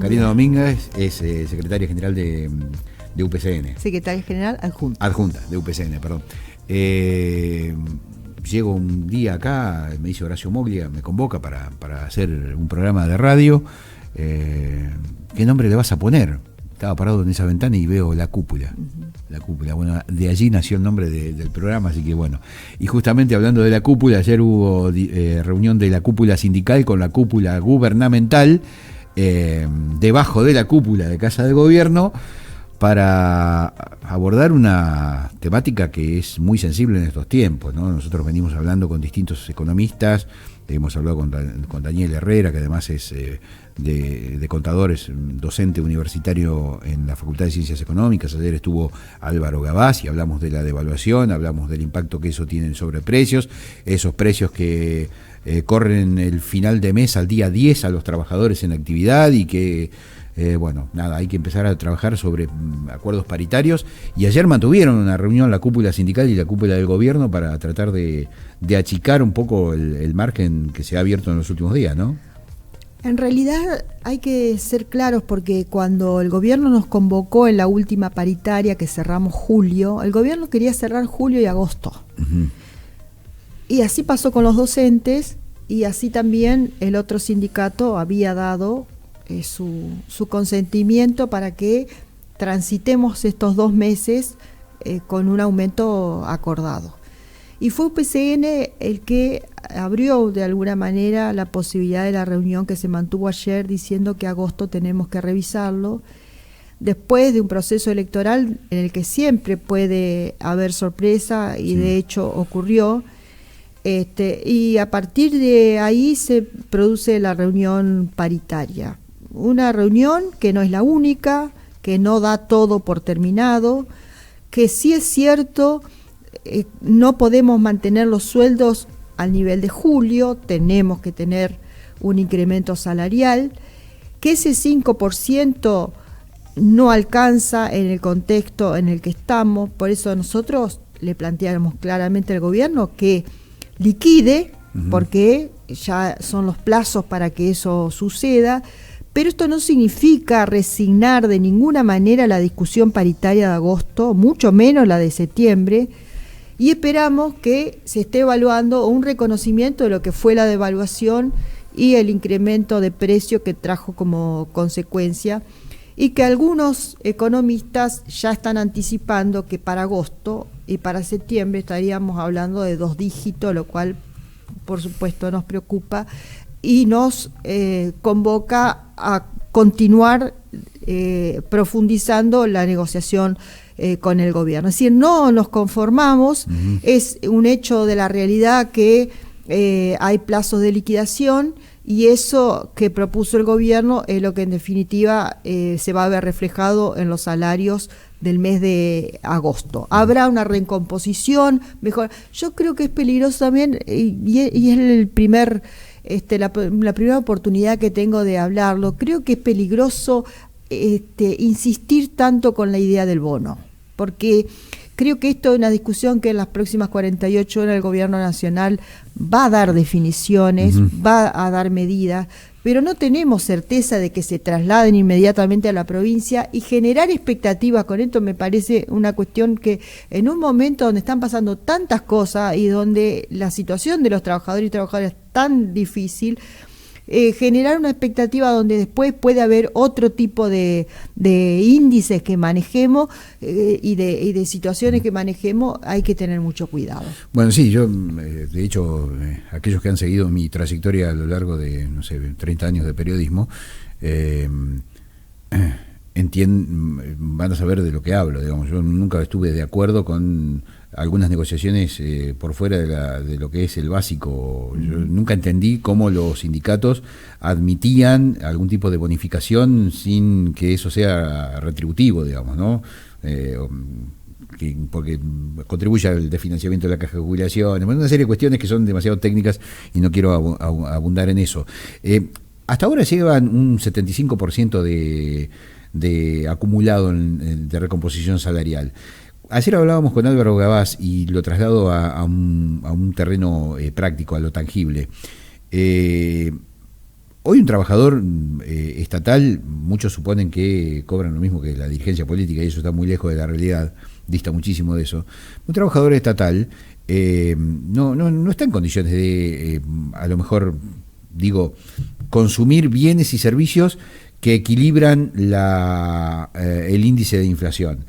Karina Domínguez es secretaria general de UPCN. Secretaria general adjunta. Adjunta, de UPCN, perdón. Llego un día acá, me dice Horacio Moglia, me convoca para hacer un programa de radio. ¿Qué nombre le vas a poner? Estaba parado en esa ventana y veo La Cúpula. La Cúpula, bueno, de allí nació el nombre del programa, así que bueno. Y justamente hablando de La Cúpula, ayer hubo reunión de la cúpula sindical con la cúpula gubernamental, debajo de la cúpula de Casa de Gobierno, para abordar una temática que es muy sensible en estos tiempos, ¿no? Nosotros venimos hablando con distintos economistas, hemos hablado con Daniel Herrera, que además es de contadores, docente universitario en la Facultad de Ciencias Económicas. Ayer estuvo Álvaro Gabás y hablamos de la devaluación, hablamos del impacto que eso tiene sobre precios, esos precios que corren el final de mes al día 10 a los trabajadores en actividad y que bueno, nada, hay que empezar a trabajar sobre acuerdos paritarios, y ayer mantuvieron una reunión la cúpula sindical y la cúpula del gobierno para tratar de achicar un poco el margen que se ha abierto en los últimos días, ¿no? En realidad hay que ser claros, porque cuando el gobierno nos convocó en la última paritaria que cerramos julio, el gobierno quería cerrar julio y agosto. Uh-huh. Y así pasó con los docentes, y así también el otro sindicato había dado su consentimiento para que transitemos estos 2 meses con un aumento acordado. Y fue UPCN el que abrió de alguna manera la posibilidad de la reunión que se mantuvo ayer, diciendo que agosto tenemos que revisarlo, después de un proceso electoral en el que siempre puede haber sorpresa, y sí, de hecho ocurrió. Y a partir de ahí se produce la reunión paritaria. Una reunión que no es la única, que no da todo por terminado, que sí es cierto, no podemos mantener los sueldos al nivel de julio, tenemos que tener un incremento salarial, que ese 5% no alcanza en el contexto en el que estamos. por eso nosotros le planteamos claramente al gobierno que liquide, porque ya son los plazos para que eso suceda. Pero esto no significa resignar de ninguna manera la discusión paritaria de agosto, mucho menos la de septiembre, y esperamos que se esté evaluando un reconocimiento de lo que fue la devaluación y el incremento de precio que trajo como consecuencia, y que algunos economistas ya están anticipando que para agosto y para septiembre estaríamos hablando de 2 dígitos, lo cual por supuesto nos preocupa y nos convoca a continuar profundizando la negociación con el gobierno. Es decir, no nos conformamos, es un hecho de la realidad que hay plazos de liquidación, y eso que propuso el gobierno es lo que en definitiva se va a ver reflejado en los salarios del mes de agosto. Habrá una recomposición mejor. Yo creo que es peligroso también, y es el primer... la primera oportunidad que tengo de hablarlo, creo que es peligroso insistir tanto con la idea del bono, porque creo que esto es una discusión que en las próximas 48 horas el gobierno nacional va a dar definiciones, va a dar medidas, pero no tenemos certeza de que se trasladen inmediatamente a la provincia, y generar expectativas con esto me parece una cuestión que en un momento donde están pasando tantas cosas y donde la situación de los trabajadores y trabajadoras es tan difícil, generar una expectativa donde después puede haber otro tipo de índices que manejemos y de situaciones que manejemos, hay que tener mucho cuidado. Bueno, sí, yo, de hecho, aquellos que han seguido mi trayectoria a lo largo de, no sé, 30 años de periodismo, van a saber de lo que hablo, digamos. Yo nunca estuve de acuerdo con algunas negociaciones por fuera de lo que es el básico. Yo nunca entendí cómo los sindicatos admitían algún tipo de bonificación sin que eso sea retributivo, digamos, ¿no? Porque contribuye al desfinanciamiento de la caja de jubilaciones, una serie de cuestiones que son demasiado técnicas y no quiero abundar en eso. Hasta ahora llevan un 75% de acumulado de recomposición salarial. Ayer hablábamos con Álvaro Gabás y lo traslado a un terreno práctico, a lo tangible. Hoy un trabajador estatal, muchos suponen que cobran lo mismo que la dirigencia política, y eso está muy lejos de la realidad, dista muchísimo de eso. Un trabajador estatal no está en condiciones de, a lo mejor, consumir bienes y servicios que equilibran el índice de inflación.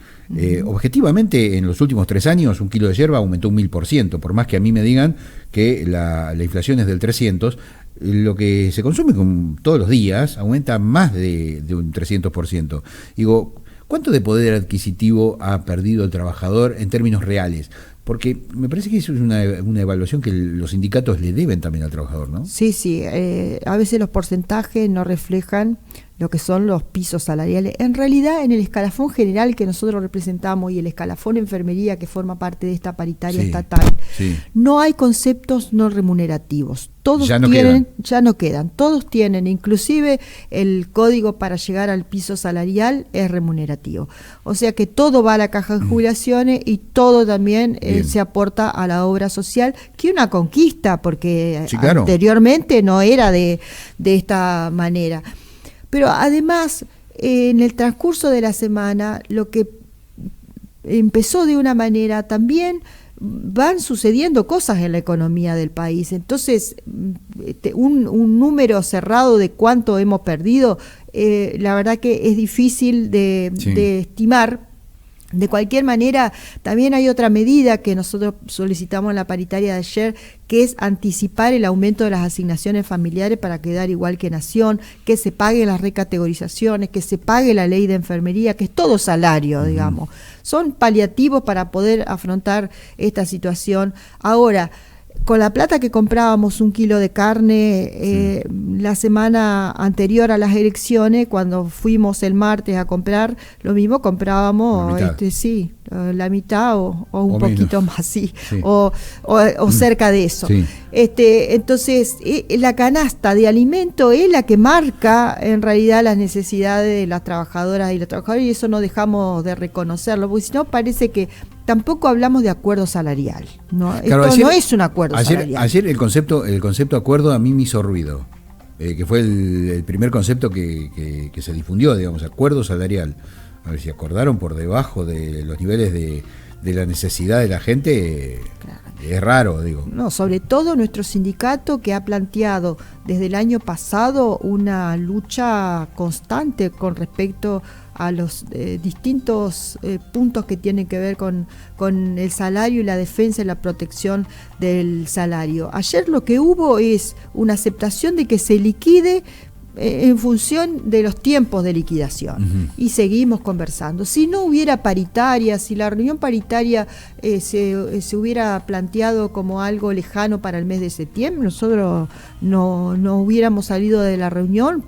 Objetivamente, en los últimos 3 años, un kilo de yerba aumentó un 1000%, por más que a mí me digan que la inflación es del 300%, lo que se consume todos los días aumenta más de un 300%. Digo, ¿cuánto de poder adquisitivo ha perdido el trabajador en términos reales? Porque me parece que eso es una evaluación que los sindicatos le deben también al trabajador, ¿no? Sí, a veces los porcentajes no reflejan lo que son los pisos salariales. En realidad, en el escalafón general que nosotros representamos y el escalafón enfermería que forma parte de esta paritaria estatal, no hay conceptos no remunerativos. Todos ya no quedan. Todos tienen, inclusive el código para llegar al piso salarial es remunerativo. O sea que todo va a la caja de jubilaciones y todo también se aporta a la obra social, que es una conquista, porque anteriormente no era de esta manera. Pero además, en el transcurso de la semana, lo que empezó de una manera, también van sucediendo cosas en la economía del país. Entonces, un número cerrado de cuánto hemos perdido, la verdad que es difícil de estimar. De cualquier manera, también hay otra medida que nosotros solicitamos en la paritaria de ayer, que es anticipar el aumento de las asignaciones familiares para quedar igual que Nación, que se paguen las recategorizaciones, que se pague la ley de enfermería, que es todo salario, digamos. Son paliativos para poder afrontar esta situación. Ahora, con la plata que comprábamos un kilo de carne la semana anterior a las elecciones, cuando fuimos el martes a comprar, lo mismo comprábamos la mitad o un poquito más, o cerca de eso. Entonces, la canasta de alimento es la que marca en realidad las necesidades de las trabajadoras y los trabajadores, y eso no dejamos de reconocerlo, porque si no parece que tampoco hablamos de acuerdo salarial. Claro, esto no es un acuerdo salarial. Ayer el concepto acuerdo a mí me hizo ruido, que fue el primer concepto que se difundió, digamos, acuerdo salarial. A ver si acordaron por debajo de los niveles de la necesidad de la gente. Claro. Es raro, digo. No, sobre todo nuestro sindicato, que ha planteado desde el año pasado una lucha constante con respecto a los distintos puntos que tienen que ver con el salario y la defensa y la protección del salario. Ayer lo que hubo es una aceptación de que se liquide en función de los tiempos de liquidación, y seguimos conversando. Si no hubiera paritaria, si la reunión paritaria se hubiera planteado como algo lejano para el mes de septiembre, nosotros no hubiéramos salido de la reunión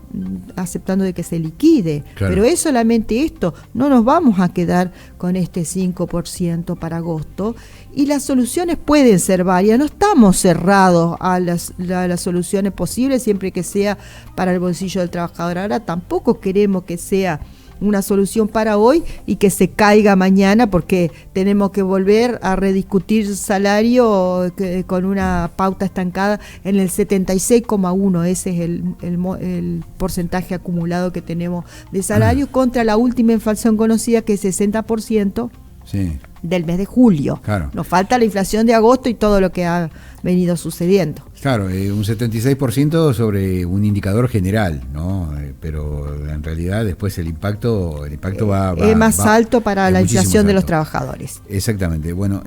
aceptando de que se liquide. Claro. Pero es solamente esto, no nos vamos a quedar con este 5% para agosto, y las soluciones pueden ser varias, no estamos cerrados a las soluciones posibles siempre que sea para el bolsillo del trabajador. Ahora tampoco queremos que sea una solución para hoy y que se caiga mañana, porque tenemos que volver a rediscutir salario con una pauta estancada en el 76,1, ese es el porcentaje acumulado que tenemos de salario, contra la última inflación conocida, que es 60%. Del mes de julio. Claro. Nos falta la inflación de agosto y todo lo que ha venido sucediendo. Claro, un 76% sobre un indicador general, ¿no? Pero en realidad después el impacto va es más alto para la inflación de los trabajadores. Exactamente. Bueno,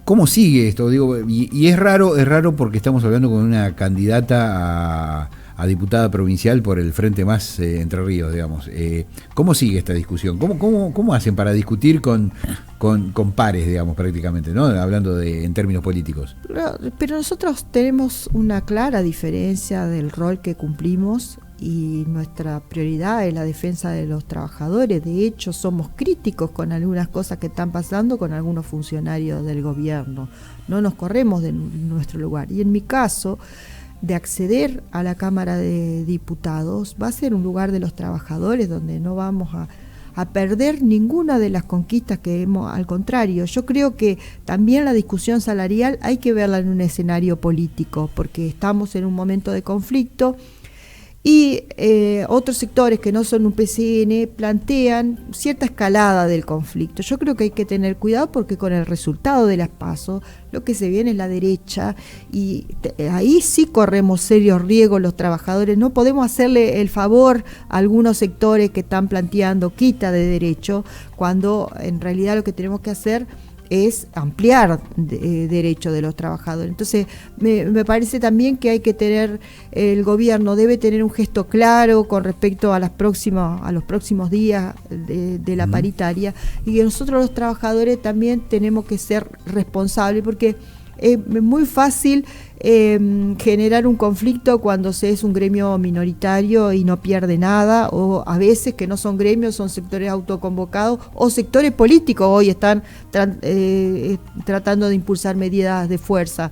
¿cómo sigue esto? Digo, y es raro porque estamos hablando con una candidata a diputada provincial por el Frente Más Entre Ríos, digamos. ¿Cómo sigue esta discusión? ¿Cómo hacen para discutir con pares, digamos, prácticamente, ¿no? Hablando en términos políticos. Pero nosotros tenemos una clara diferencia del rol que cumplimos, y nuestra prioridad es la defensa de los trabajadores. De hecho, somos críticos con algunas cosas que están pasando con algunos funcionarios del gobierno. No nos corremos de nuestro lugar. Y en mi caso, de acceder a la Cámara de Diputados, va a ser un lugar de los trabajadores donde no vamos a a perder ninguna de las conquistas que hemos, al contrario. Yo creo que también la discusión salarial hay que verla en un escenario político, porque estamos en un momento de conflicto y otros sectores que no son un PCN plantean cierta escalada del conflicto. Yo creo que hay que tener cuidado porque con el resultado de las PASO lo que se viene es la derecha y ahí sí corremos serios riesgos los trabajadores. No podemos hacerle el favor a algunos sectores que están planteando quita de derecho cuando en realidad lo que tenemos que hacer es ampliar derechos de los trabajadores. Entonces me parece también que hay que tener, el gobierno debe tener un gesto claro con respecto a los próximos días de la paritaria, y que nosotros los trabajadores también tenemos que ser responsables, porque es muy fácil generar un conflicto cuando se es un gremio minoritario y no pierde nada, o a veces que no son gremios, son sectores autoconvocados o sectores políticos hoy están tratando de impulsar medidas de fuerza.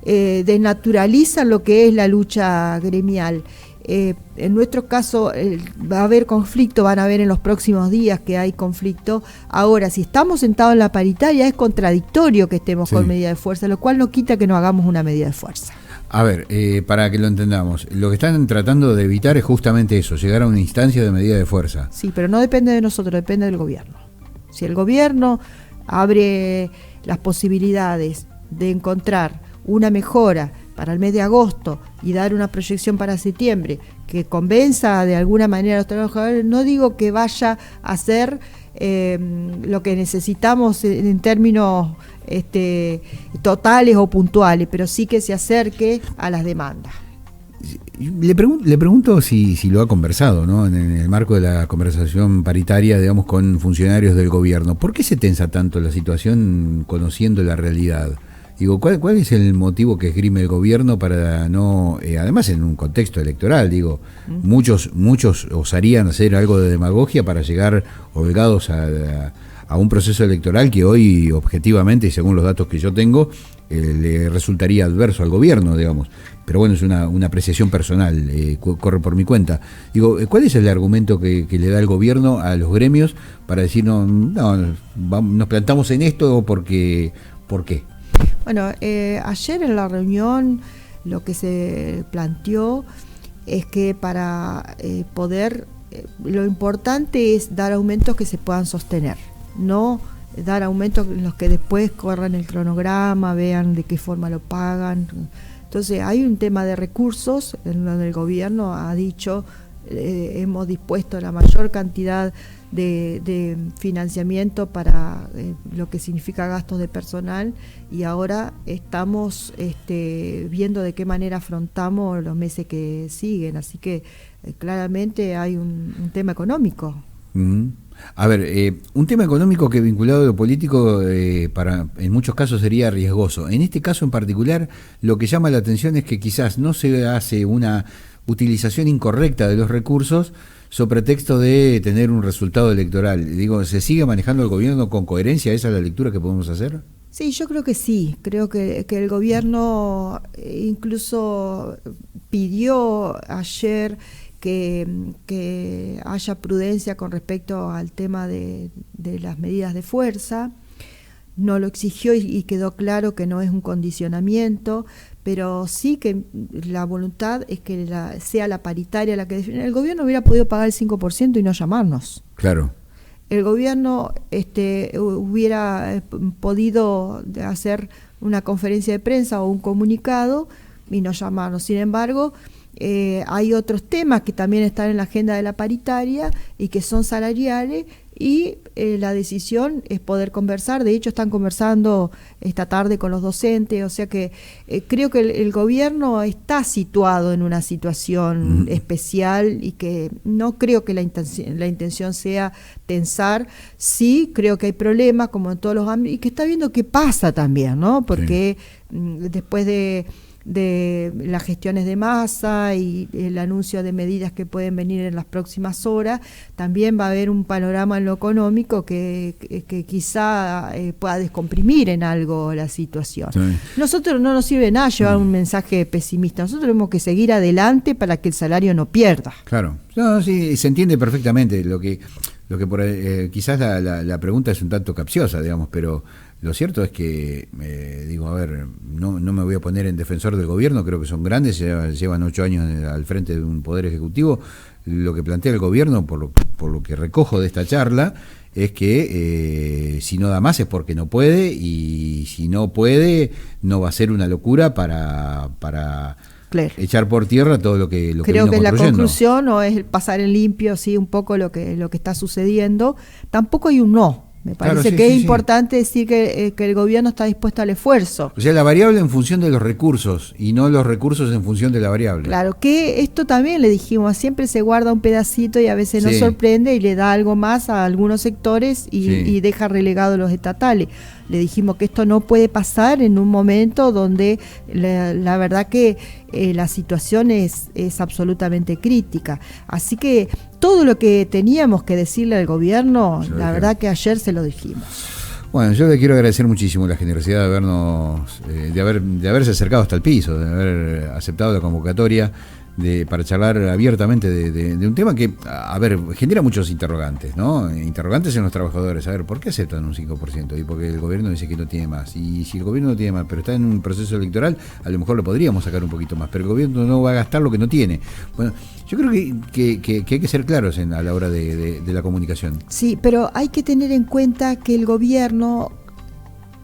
Desnaturalizan lo que es la lucha gremial. En nuestro caso va a haber conflicto, van a ver en los próximos días que hay conflicto. Ahora, si estamos sentados en la paritaria, es contradictorio que estemos con medida de fuerza, lo cual no quita que no hagamos una medida de fuerza. A ver, para que lo entendamos, lo que están tratando de evitar es justamente eso, llegar a una instancia de medida de fuerza. Sí, pero no depende de nosotros, depende del gobierno. Si el gobierno abre las posibilidades de encontrar una mejora para el mes de agosto y dar una proyección para septiembre que convenza de alguna manera a los trabajadores, no digo que vaya a hacer lo que necesitamos en términos totales o puntuales, pero sí que se acerque a las demandas. Le pregunto si lo ha conversado, ¿no? En el marco de la conversación paritaria, digamos, con funcionarios del gobierno. ¿Por qué se tensa tanto la situación conociendo la realidad? Digo, ¿cuál es el motivo que esgrime el gobierno para no, además en un contexto electoral, digo, muchos osarían hacer algo de demagogia para llegar holgados a un proceso electoral que hoy, objetivamente, y según los datos que yo tengo, le resultaría adverso al gobierno, digamos. Pero bueno, es una apreciación personal, corre por mi cuenta. Digo, ¿cuál es el argumento que le da el gobierno a los gremios para decir, no, nos plantamos en esto porque, ¿por qué? Bueno, ayer en la reunión lo que se planteó es que para poder, lo importante es dar aumentos que se puedan sostener, no dar aumentos en los que después corran el cronograma, vean de qué forma lo pagan. Entonces hay un tema de recursos en donde el gobierno ha dicho, hemos dispuesto la mayor cantidad de financiamiento para lo que significa gastos de personal, y ahora estamos viendo de qué manera afrontamos los meses que siguen, así que claramente hay un tema económico. A ver, un tema económico que vinculado a lo político en muchos casos sería riesgoso. En este caso en particular, lo que llama la atención es que quizás no se hace una utilización incorrecta de los recursos sobre pretexto de tener un resultado electoral. Digo, ¿se sigue manejando el gobierno con coherencia? ¿Esa es la lectura que podemos hacer? Sí, yo creo que sí. Creo que el gobierno incluso pidió ayer que haya prudencia con respecto al tema de las medidas de fuerza. No lo exigió y quedó claro que no es un condicionamiento, pero sí que la voluntad es que sea la paritaria la que define. El gobierno hubiera podido pagar el 5% y no llamarnos. Claro. El gobierno hubiera podido hacer una conferencia de prensa o un comunicado y no llamarnos. Sin embargo, hay otros temas que también están en la agenda de la paritaria y que son salariales, y la decisión es poder conversar. De hecho, están conversando esta tarde con los docentes, o sea que creo que el gobierno está situado en una situación especial y que no creo que la intención sea tensar. Sí, creo que hay problemas como en todos los ámbitos y que está viendo qué pasa también, ¿no? Porque después de las gestiones de masa y el anuncio de medidas que pueden venir en las próximas horas, también va a haber un panorama en lo económico que quizá pueda descomprimir en algo la situación. Sí. Nosotros no nos sirve nada llevar un mensaje pesimista, nosotros tenemos que seguir adelante para que el salario no pierda. Claro, no, sí, se entiende perfectamente. Lo que quizás la pregunta es un tanto capciosa, digamos, pero lo cierto es que, digo, a ver, no me voy a poner en defensor del gobierno, creo que son grandes, llevan 8 años al frente de un poder ejecutivo. Lo que plantea el gobierno, por lo que recojo de esta charla, es que si no da más es porque no puede, y si no puede, no va a ser una locura para claro, echar por tierra todo lo que creo que la conclusión o es pasar en limpio, sí, un poco lo que está sucediendo. Tampoco hay un no. Me parece claro, que es importante decir que el gobierno está dispuesto al esfuerzo. O sea, la variable en función de los recursos y no los recursos en función de la variable. Claro, que esto también le dijimos, siempre se guarda un pedacito y a veces nos sorprende y le da algo más a algunos sectores y deja relegados los estatales. Le dijimos que esto no puede pasar en un momento donde la verdad que la situación es absolutamente crítica. Así que todo lo que teníamos que decirle al gobierno, la verdad que ayer se lo dijimos. Bueno, yo le quiero agradecer muchísimo la generosidad de habernos, de haberse acercado hasta el piso, de haber aceptado la convocatoria para charlar abiertamente de un tema que, a ver, genera muchos interrogantes, ¿no? Interrogantes en los trabajadores. A ver, ¿por qué aceptan un 5%? Y porque el gobierno dice que no tiene más. Y si el gobierno no tiene más, pero está en un proceso electoral, a lo mejor lo podríamos sacar un poquito más, pero el gobierno no va a gastar lo que no tiene. Bueno, yo creo que hay que ser claros a la hora de la comunicación. Sí, pero hay que tener en cuenta que el gobierno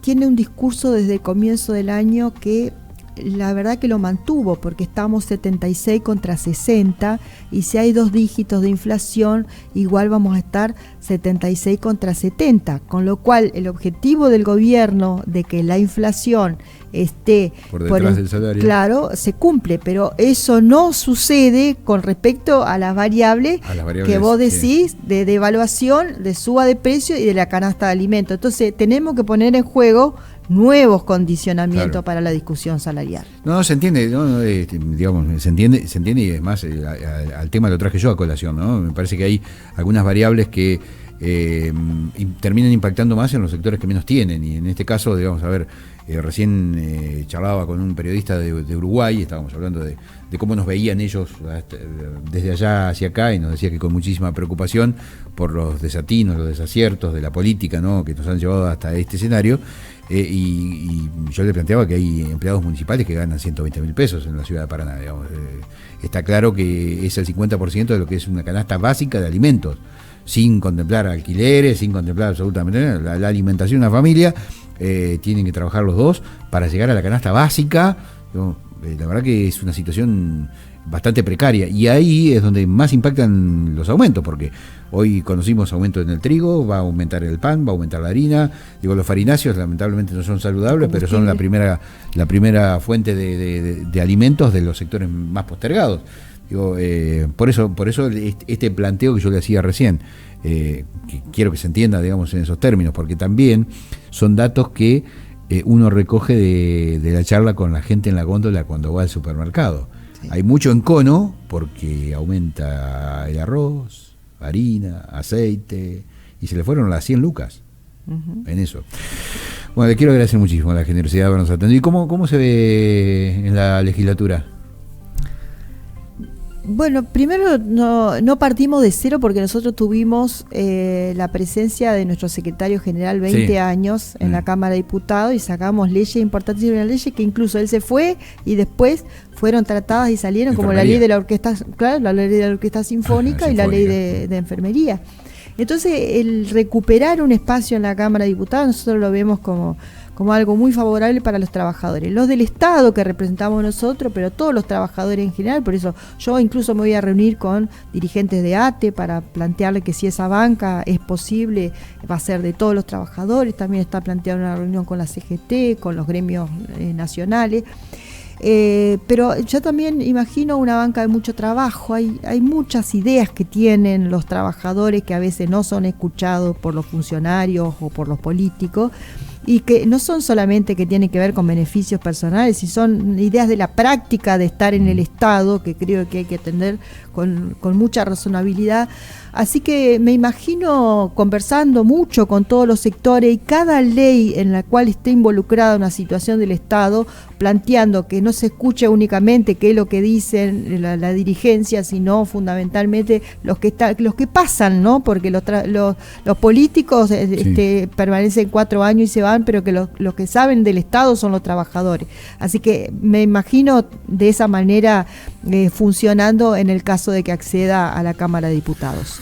tiene un discurso desde el comienzo del año que la verdad que lo mantuvo, porque estamos 76 contra 60 y si hay 2 dígitos de inflación igual vamos a estar 76 contra 70, con lo cual el objetivo del gobierno de que la inflación esté por detrás del salario, claro, se cumple, pero eso no sucede con respecto a las variables que vos decís de devaluación, de suba de precio y de la canasta de alimentos. Entonces tenemos que poner en juego nuevos condicionamientos para la discusión salarial. No, se entiende, digamos, se entiende y además al tema lo traje yo a colación, ¿no? Me parece que hay algunas variables que terminan impactando más en los sectores que menos tienen, y en este caso, digamos, a ver, recién charlaba con un periodista de Uruguay, estábamos hablando de cómo nos veían ellos desde allá hacia acá, y nos decía que con muchísima preocupación por los desatinos, los desaciertos de la política, ¿no?, que nos han llevado hasta este escenario. Y yo le planteaba que hay empleados municipales que ganan 120.000 pesos en la ciudad de Paraná, digamos. Está claro que es el 50% de lo que es una canasta básica de alimentos, sin contemplar alquileres, sin contemplar absolutamente la alimentación de una familia. Tienen que trabajar los dos para llegar a la canasta básica. La verdad que es una situación bastante precaria, y ahí es donde más impactan los aumentos, porque hoy conocimos aumento en el trigo, va a aumentar el pan, va a aumentar la harina. Digo, los farináceos lamentablemente no son saludables, pero son la primera fuente de alimentos de los sectores más postergados. Digo, por eso este planteo que yo le hacía recién, que quiero que se entienda, digamos, en esos términos, porque también son datos que uno recoge de la charla con la gente en la góndola cuando va al supermercado. Sí. Hay mucho encono porque aumenta el arroz, harina, aceite, y se le fueron las 100 lucas en eso. Bueno, le quiero agradecer muchísimo la generosidad de habernos atendido. ¿Y cómo se ve en la legislatura? Bueno, primero no partimos de cero, porque nosotros tuvimos la presencia de nuestro secretario general 20 años en la Cámara de Diputados, y sacamos leyes importantes, leyes que incluso él se fue y después fueron tratadas y salieron, como la ley de la orquesta, claro, la ley de la orquesta sinfónica y la ley de enfermería. Entonces, el recuperar un espacio en la Cámara de Diputados nosotros lo vemos como algo muy favorable para los trabajadores, los del Estado que representamos nosotros, pero todos los trabajadores en general. Por eso yo incluso me voy a reunir con dirigentes de ATE para plantearle que si esa banca es posible, va a ser de todos los trabajadores. También está planteada una reunión con la CGT, con los gremios nacionales. Pero yo también imagino una banca de mucho trabajo. Hay muchas ideas que tienen los trabajadores que a veces no son escuchados por los funcionarios o por los políticos, y que no son solamente que tienen que ver con beneficios personales, sino son ideas de la práctica de estar en el Estado, que creo que hay que atender con mucha razonabilidad. Así que me imagino conversando mucho con todos los sectores, y cada ley en la cual esté involucrada una situación del Estado, planteando que no se escuche únicamente qué es lo que dicen la dirigencia, sino fundamentalmente los que pasan, ¿no? Porque los políticos permanecen 4 años y se van, pero que los que saben del Estado son los trabajadores. Así que me imagino de esa manera funcionando en el caso de que acceda a la Cámara de Diputados.